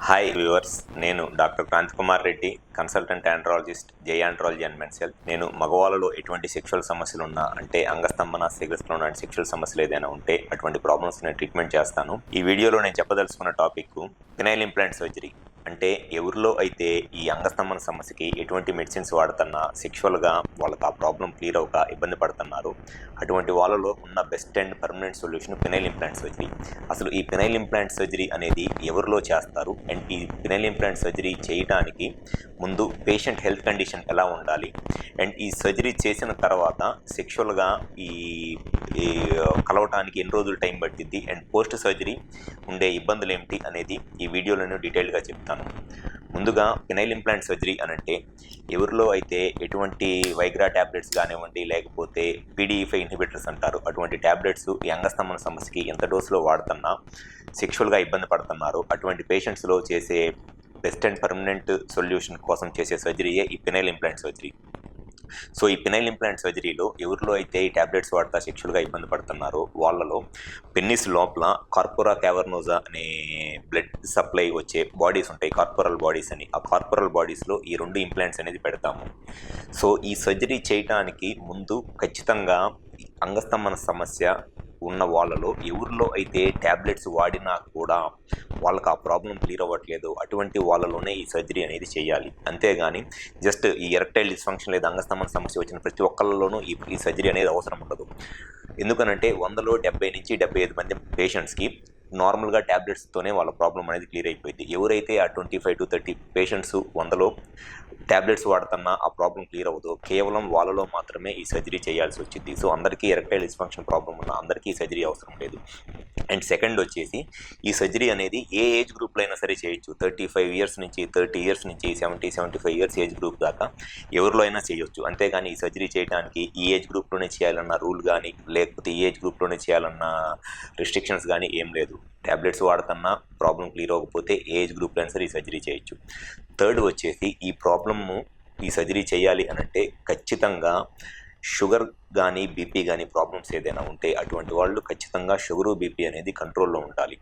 Hi viewers, నేను doctor Kranti Kumar Reddy, consultant andrologist, Jai andrology and మెన్సెల్. నేను మగవాళ్ళలో ఎటువంటి సెక్షువల్ సమస్యలు ఉన్నా, అంటే అంగస్తంభన, శీఘ్రస్ఖలనం లాంటి సెక్షువల్ సమస్యలు ఏదైనా ఉంటే అటువంటి ప్రాబ్లమ్స్ నేను ట్రీట్మెంట్ చేస్తాను. ఈ వీడియోలో నేను చెప్పదలుచుకున్న టాపిక్ పినైల్ ఇంప్లాంట్ సర్జరీ. అంటే ఎవరిలో అయితే ఈ అంగస్తంభన సమస్యకి ఎటువంటి మెడిసిన్స్ వాడుతున్నా సెక్షువల్గా వాళ్ళకి ఆ ప్రాబ్లం క్లియర్ అవ్వక ఇబ్బంది పడుతున్నారు, అటువంటి వాళ్ళలో ఉన్న best and permanent solution penile implant surgery. అసలు ఈ పినైల్ ఇంప్లాంట్ సర్జరీ అనేది ఎవరిలో చేస్తారు అండ్ ఈ పినైల్ ఇంప్లాంట్ సర్జరీ చేయడానికి ముందు పేషెంట్ హెల్త్ కండిషన్ ఎలా ఉండాలి అండ్ ఈ సర్జరీ చేసిన తర్వాత సెక్షువల్గా ఈ కలవటానికి ఎన్ని రోజులు టైం పట్టింది అండ్ పోస్ట్ సర్జరీ ఉండే ఇబ్బందులు ఏమిటి అనేది ఈ వీడియోలో నేను డీటెయిల్గా చెప్తాను. ముందుగా పినైల్ ఇంప్లాంట్ సర్జరీ అనంటే ఎవరిలో అయితే ఎటువంటి వైగ్రా ట్యాబ్లెట్స్ కానివ్వండి, లేకపోతే PDE5 ఇన్హిబిటర్స్ అంటారు, అటువంటి ట్యాబ్లెట్స్ ఈ అంగస్తంభన సమస్యకి ఎంత డోసులో వాడుతున్నా సెక్షువల్గా ఇబ్బంది పడుతున్నారు, అటువంటి పేషెంట్స్లో చేసే బెస్ట్ అండ్ పర్మనెంట్ సొల్యూషన్ కోసం చేసే సర్జరీయే ఈ పినైల్ ఇంప్లాంట్ సర్జరీ. సో ఈ పినైల్ ఇంప్లాంట్ సర్జరీలో ఎవరిలో అయితే ఈ ట్యాబ్లెట్స్ వాడతా సెక్షువల్గా ఇబ్బంది పడుతున్నారో వాళ్ళలో పెన్నిస్ లోపల కార్పోరా క్యావర్నోజా అనే బ్లడ్ సప్లై వచ్చే బాడీస్ ఉంటాయి, కార్పోరల్ బాడీస్ అని. ఆ కార్పోరల్ బాడీస్లో ఈ 2 ఇంప్లాంట్స్ అనేది పెడతాము. సో ఈ సర్జరీ చేయడానికి ముందు ఖచ్చితంగా అంగస్తంభన సమస్య ఉన్న వాళ్ళలో ఎవరిలో అయితే ట్యాబ్లెట్స్ వాడినా కూడా వాళ్ళకి ఆ ప్రాబ్లం క్లియర్ అవ్వట్లేదు, అటువంటి వాళ్ళలోనే ఈ సర్జరీ అనేది చేయాలి. అంతేగాని జస్ట్ ఈ ఎరెక్టైల్ డిస్ఫంక్షన్ లేదా అంగస్తంభన సమస్య వచ్చిన ప్రతి ఒక్కళ్ళలోనూ ఈ సర్జరీ అనేది అవసరం ఉండదు. ఎందుకనంటే 100లో 70 నుంచి 75 మంది పేషెంట్స్కి నార్మల్గా ట్యాబ్లెట్స్తోనే వాళ్ళ ప్రాబ్లం అనేది క్లియర్ అయిపోయింది. ఎవరైతే ఆ 25 to 30 పేషెంట్స్ 100లో ట్యాబ్లెట్స్ వాడుతున్నా ఆ ప్రాబ్లం క్లియర్ అవ్వదు, కేవలం వాళ్ళలో మాత్రమే ఈ సర్జరీ చేయాల్సి వచ్చింది. సో అందరికీ ఎరెక్టైల్ డిస్ఫంక్షన్ ప్రాబ్లం ఉన్న అందరికీ ఈ సర్జరీ అవసరం లేదు. అండ్ సెకండ్ వచ్చేసి ఈ సర్జరీ అనేది ఏ ఏజ్ గ్రూప్లో అయినా సరే చేయొచ్చు. 35 ఇయర్స్ నుంచి 30 ఇయర్స్ నుంచి 70-75 ఇయర్స్ ఏజ్ గ్రూప్ దాకా ఎవరిలో అయినా చేయొచ్చు. అంతేగాని ఈ సర్జరీ చేయడానికి ఈ ఏజ్ గ్రూప్లోనే చేయాలన్న రూల్ కానీ, లేకపోతే ఈ ఏజ్ గ్రూప్లోనే చేయాలన్న రిస్ట్రిక్షన్స్ కానీ ఏం లేదు. ట్యాబ్లెట్స్ వాడుతున్నా ప్రాబ్లం క్లియర్ అవ్వకపోతే ఏ ఏజ్ గ్రూప్లో అయినా సరే ఈ సర్జరీ చేయొచ్చు. థర్డ్ వచ్చేసి ఈ ప్రాబ్లము ఈ సర్జరీ చేయాలి అనంటే ఖచ్చితంగా షుగర్ కానీ బీపీ కానీ ప్రాబ్లమ్స్ ఏదైనా ఉంటే అటువంటి వాళ్ళు ఖచ్చితంగా షుగరు బీపీ అనేది కంట్రోల్లో ఉండాలి.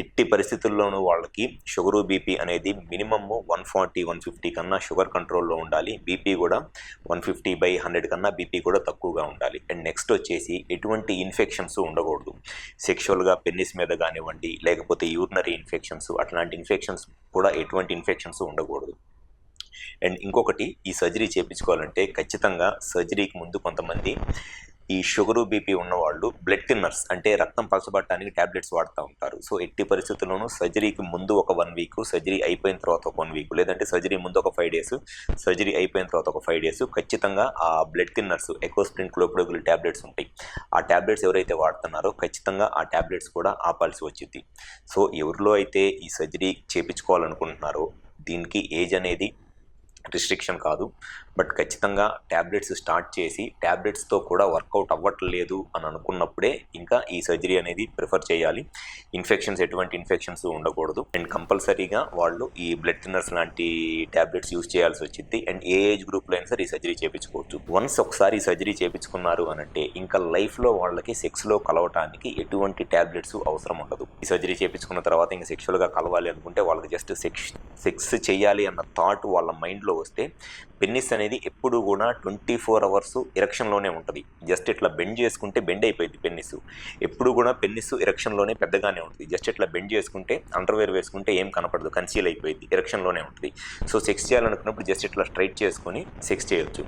ఎట్టి పరిస్థితుల్లోనూ వాళ్ళకి షుగరు బీపీ అనేది మినిమమ్ 140-150 కన్నా షుగర్ కంట్రోల్లో ఉండాలి. బీపీ కూడా 150/100 కన్నా బీపీ కూడా తక్కువగా ఉండాలి. అండ్ నెక్స్ట్ వచ్చేసి ఎటువంటి ఇన్ఫెక్షన్స్ ఉండకూడదు. సెక్షువల్గా పెన్నిస్ మీద కానివ్వండి, లేకపోతే యూరినరీ ఇన్ఫెక్షన్స్, అట్లాంటి ఇన్ఫెక్షన్స్ కూడా ఎటువంటి ఇన్ఫెక్షన్స్ ఉండకూడదు. అండ్ ఇంకొకటి, ఈ సర్జరీ చేయించుకోవాలంటే ఖచ్చితంగా సర్జరీకి ముందు కొంతమంది ఈ షుగరు బీపీ ఉన్నవాళ్ళు బ్లడ్ థిన్నర్స్ అంటే రక్తం పలచబడటానికి ట్యాబ్లెట్స్ వాడుతూ ఉంటారు. సో ఎట్టి పరిస్థితుల్లోనూ సర్జరీకి ముందు ఒక 1 వీక్, సర్జరీ అయిపోయిన తర్వాత ఒక 1 వీక్, లేదంటే సర్జరీ ముందు ఒక 5 డేస్, సర్జరీ అయిపోయిన తర్వాత ఒక 5 డేస్ ఖచ్చితంగా ఆ బ్లడ్ థిన్నర్స్, ఎకోస్ప్రిన్, క్లోప్రోగ్రిల్ ట్యాబ్లెట్స్ ఉంటాయి. ఆ ట్యాబ్లెట్స్ ఎవరైతే వాడుతున్నారో ఖచ్చితంగా ఆ ట్యాబ్లెట్స్ కూడా ఆపాల్సి వచ్చింది. సో ఎవరిలో అయితే ఈ సర్జరీ చేయించుకోవాలనుకుంటున్నారో దీనికి ఏజ్ అనేది రిస్ట్రిక్షన్ కాదు, బట్ ఖచ్చితంగా ట్యాబ్లెట్స్ స్టార్ట్ చేసి ట్యాబ్లెట్స్తో కూడా వర్కౌట్ అవ్వట్లేదు అని అనుకున్నప్పుడే ఇంకా ఈ సర్జరీ అనేది ప్రిఫర్ చేయాలి. ఎటువంటి ఇన్ఫెక్షన్స్ ఉండకూడదు. అండ్ కంపల్సరీగా వాళ్ళు ఈ బ్లడ్ థిన్నర్స్ లాంటి ట్యాబ్లెట్స్ యూజ్ చేయాల్సి వచ్చింది. అండ్ ఏ ఏజ్ గ్రూప్లో అయినా సరే ఈ సర్జరీ చేయించుకోవచ్చు. వన్స్ ఒకసారి ఈ సర్జరీ చేయించుకున్నారు అనంటే ఇంకా లైఫ్లో వాళ్ళకి సెక్స్లో కలవటానికి ఎటువంటి ట్యాబ్లెట్స్ అవసరం ఉండదు. ఈ సర్జరీ చేయించుకున్న తర్వాత ఇంకా సెక్షువల్గా కలవాలి అనుకుంటే వాళ్ళకి జస్ట్ సెక్స్ చేయాలి అన్న థాట్ వాళ్ళ మైండ్లో వస్తే పెన్నిస్ అనేది ఎప్పుడు కూడా 24 అవర్స్ ఎరెక్షన్లోనే ఉంటుంది. జస్ట్ ఇట్లా బెండ్ చేసుకుంటే బెండ్ అయిపోయింది పెన్నిస్. ఎప్పుడు కూడా పెన్నిస్ ఎరెక్షన్లోనే పెద్దగానే ఉంటుంది. జస్ట్ ఇట్లా బెండ్ చేసుకుంటే, అండర్వేర్ వేసుకుంటే ఏం కనపడదు, కన్సీల్ అయిపోయింది, ఎరెక్షన్లోనే ఉంటుంది. సో సెక్స్ చేయాలనుకున్నప్పుడు జస్ట్ ఇట్లా స్ట్రైట్ చేసుకొని సెక్స్ చేయొచ్చు.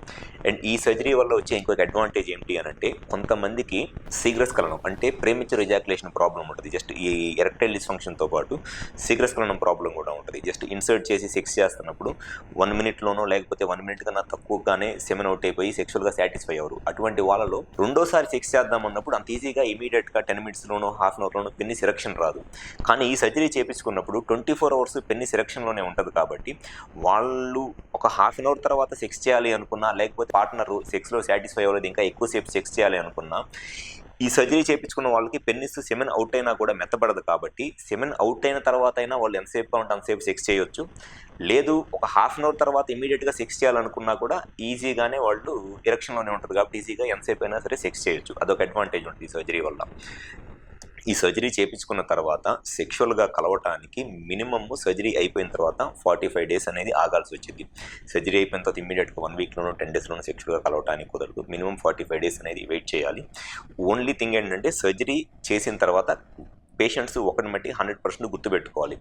అండ్ ఈ సర్జరీ వల్ల వచ్చే ఇంకొక అడ్వాంటేజ్ ఏంటి అనంటే కొంతమందికి శీఘ్రస్ఖలనం అంటే ప్రీమెచ్యూర్ ఎజాక్యులేషన్ ప్రాబ్లం ఉంటుంది. జస్ట్ ఈ ఎరెక్టైల్ డిస్ఫంక్షన్తో పాటు శీఘ్రస్ఖలనం ప్రాబ్లం కూడా ఉంటుంది. జస్ట్ ఇన్సర్ట్ చేసి సెక్స్ చేస్తున్నప్పుడు 1 మినిట్లోనో లేకపోతే 1 మినిట్ కన్నా తక్కువగానే సెమెన్ అవుట్ అయిపోయి సెక్షువల్గా సాటిస్ఫై అవ్వరు. అటువంటి వాళ్ళలో రెండోసారి సెక్స్ చేద్దాం అన్నప్పుడు అంత ఈజీగా ఇమీడియట్గా 10 మినిట్స్లోనో హాఫ్ అన్ అవర్లోనో పెన్నిస్ ఎరెక్షన్ రాదు. కానీ ఈ సర్జరీ చేయించుకున్నప్పుడు 24 అవర్స్ పెన్నిస్ ఎరెక్షన్లోనే ఉంటుంది. కాబట్టి వాళ్ళు ఒక హాఫ్ అన్ అవర్ తర్వాత సెక్స్ చేయాలి అనుకున్నా, లేకపోతే పార్ట్నర్ సెక్స్లో సాటిస్ఫై అవ్వలేదు ఇంకా ఎక్కువసేపు సెక్స్ చేయాలి అనుకున్నా, ఈ సర్జరీ చేయించుకున్న వాళ్ళకి పెన్నిస్ సెమెన్ అవుట్ అయినా కూడా మెత్తబడదు. కాబట్టి సెమెన్ అవుట్ అయిన తర్వాత అయినా వాళ్ళు ఎంతసేపుగా ఉంటే అంతసేపు సెక్స్ చేయొచ్చు. లేదు ఒక హాఫ్ అన్ అవర్ తర్వాత ఇమీడియట్గా సెక్స్ చేయాలనుకున్నా కూడా ఈజీగానే వాళ్ళు ఎరెక్షన్లోనే ఉంటుంది. కాబట్టి ఈజీగా ఎంతసేపు అయినా సరే సెక్స్ చేయొచ్చు. అదొక అడ్వాంటేజ్ ఉంటుంది ఈ సర్జరీ వల్ల. ఈ సర్జరీ చేయించుకున్న తర్వాత సెక్షువల్గా కలవటానికి మినిమమ్ సర్జరీ అయిపోయిన తర్వాత 45 డేస్ అనేది ఆగాల్సి వచ్చింది. సర్జరీ అయిపోయిన తర్వాత ఇమ్మీడియట్గా 1 వీక్లోనూ 10 డేస్లోనూ సెక్షువల్గా కలవటానికి కుదరదు. మినిమం 45 డేస్ అనేది వెయిట్ చేయాలి. ఓన్లీ థింగ్ ఏంటంటే సర్జరీ చేసిన తర్వాత పేషెంట్స్ ఒకటి మట్టి 100% గుర్తుపెట్టుకోవాలి.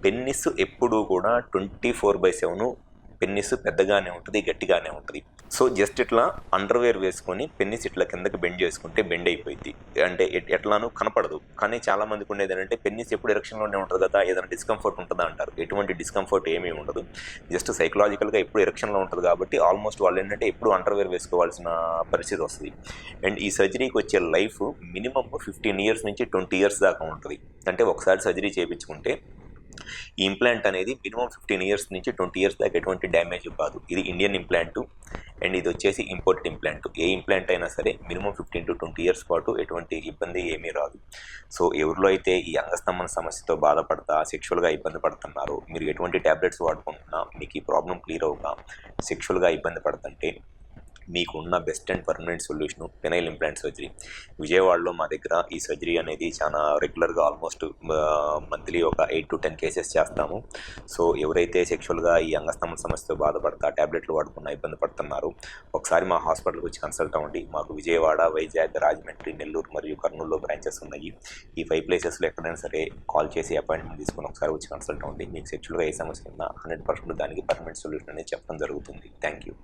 పెన్నిస్ ఎప్పుడూ కూడా 24/7 పెన్నిస్ పెద్దగానే ఉంటుంది, గట్టిగానే ఉంటుంది. సో జస్ట్ ఇట్లా అండర్వేర్ వేసుకొని పెన్నిస్ ఇట్లా కిందకి బెండ్ చేసుకుంటే బెండ్ అయిపోయింది. అంటే ఎట్లానూ కనపడదు. కానీ చాలామందికి ఉండేది ఏంటంటే పెన్నిస్ ఎప్పుడు ఎరక్షన్లోనే ఉంటుంది కదా, ఏదైనా డిస్కంఫర్ట్ ఉంటుందా అంటారు. ఎటువంటి డిస్కంఫర్ట్ ఏమీ ఉండదు. జస్ట్ సైకలాజికల్గా ఎప్పుడు ఎరక్షన్లో ఉంటుంది కాబట్టి ఆల్మోస్ట్ వాళ్ళు ఏంటంటే ఎప్పుడు అండర్వేర్ వేసుకోవాల్సిన పరిస్థితి వస్తుంది. అండ్ ఈ సర్జరీకి వచ్చే లైఫ్ మినిమమ్ 15 ఇయర్స్ నుంచి 20 ఇయర్స్ దాకా ఉంటుంది. అంటే ఒకసారి సర్జరీ చేయించుకుంటే ఈ ఇంప్లాంట్ అనేది మినిమం 15 ఇయర్స్ నుంచి 20 ఇయర్స్ దాకా ఎటువంటి డ్యామేజ్ కాదు. ఇది ఇండియన్ ఇంప్లాంట్ అండ్ ఇది వచ్చేసి ఇంపోర్టెడ్ ఇంప్లాంట్. ఏ ఇంప్లాంట్ అయినా సరే మినిమం 15 to 20 ఇయర్స్ పాటు ఎటువంటి ఇబ్బంది ఏమీ రాదు. సో ఎవరిలో అయితే ఈ అంగస్తంభన సమస్యతో బాధపడతా సెక్షువల్గా ఇబ్బంది పడుతున్నారో, మీరు ఎటువంటి ట్యాబ్లెట్స్ వాడుకుంటున్నా మీకు ఈ ప్రాబ్లం క్లియర్ అవుగా సెక్షువల్గా ఇబ్బంది పడుతుంటే మీకు ఉన్న best and permanent solution penile implant surgery. విజయవాడలో మా దగ్గర ఈ సర్జరీ అనేది చాలా రెగ్యులర్గా ఆల్మోస్ట్ మంత్లీ ఒక 8 to 10 కేసెస్ చేస్తాము. సో ఎవరైతే సెక్షువల్గా ఈ అంగస్తంభన సమస్యతో బాధపడతా ట్యాబ్లెట్లు వాడుకున్న ఇబ్బంది పడుతున్నారో ఒకసారి మా హాస్పిటల్కి వచ్చి కన్సల్ట్ అవ్వండి. మాకు విజయవాడ, వైజాగ్, రాజమండ్రి, నెల్లూరు మరియు కర్నూలులో బ్రాంచెస్ ఉన్నాయి. ఈ 5 ప్లేసెస్లో ఎక్కడైనా సరే కాల్ చేసి అపాయింట్మెంట్ తీసుకొని ఒకసారి వచ్చి కన్సల్ట్ అవ్వండి. మీకు సెక్షువల్గా ఏ సమస్య ఉన్నా 100% దానికి పర్మనెంట్ సొల్యూషన్ అనేది చెప్పడం జరుగుతుంది. Thank you.